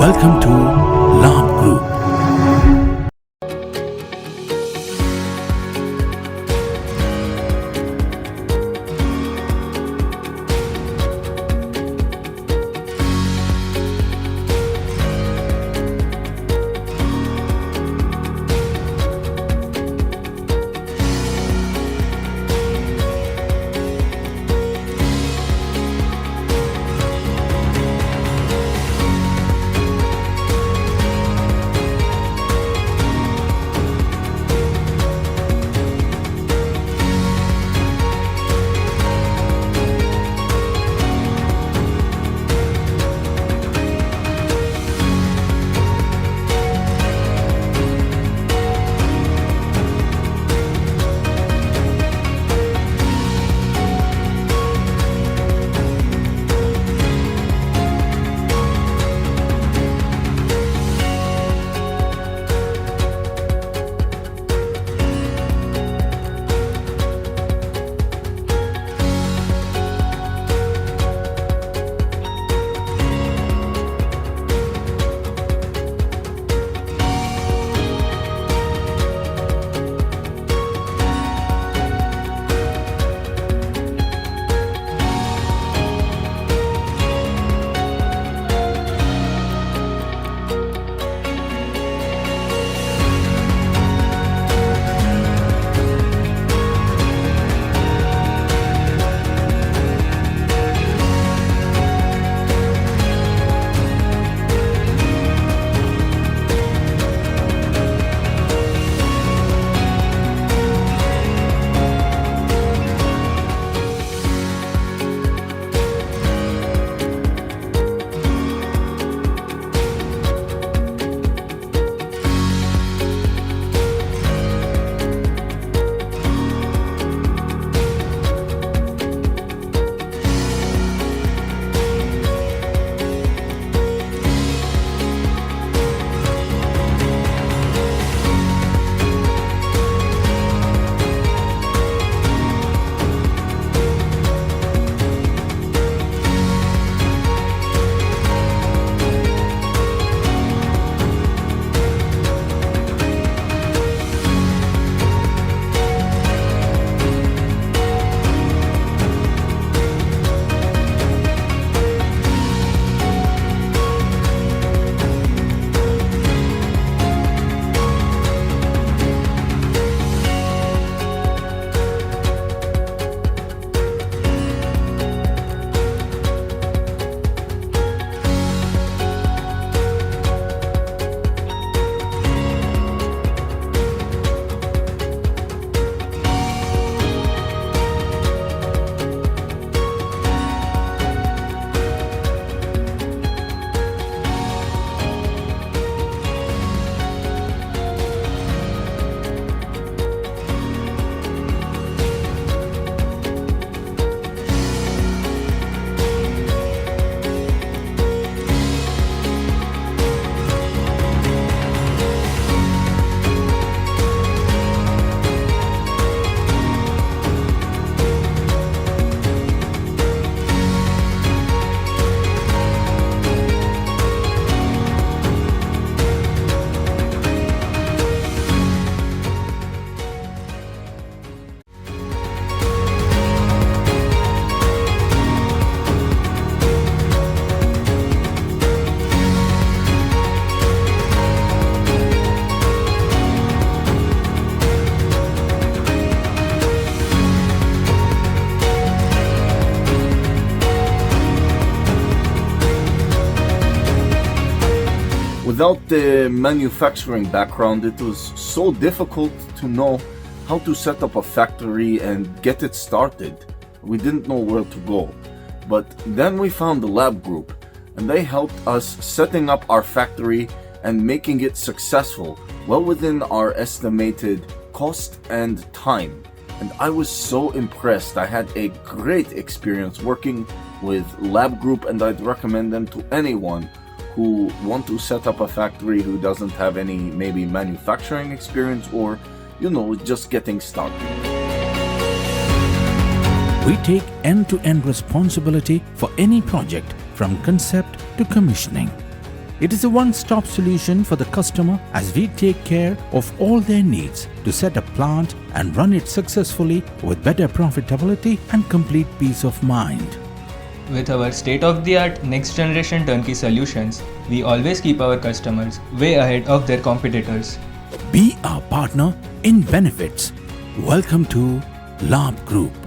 Welcome to Labh Group. Without the manufacturing background, it was so difficult to know how to set up a factory and get it started. We didn't know where to go. But then we found the Labh Group, and they helped us setting up our factory and making it successful, well within our estimated cost and time. And I was so impressed. I had a great experience working with Labh Group, and I'd recommend them to anyone who want to set up a factory who doesn't have any maybe manufacturing experience or, just getting started. We take end-to-end responsibility for any project from concept to commissioning. It is a one-stop solution for the customer as we take care of all their needs to set a plant and run it successfully with better profitability and complete peace of mind. With our state-of-the-art next-generation turnkey solutions, we always keep our customers way ahead of their competitors. Be our partner in benefits. Welcome to Labh Group.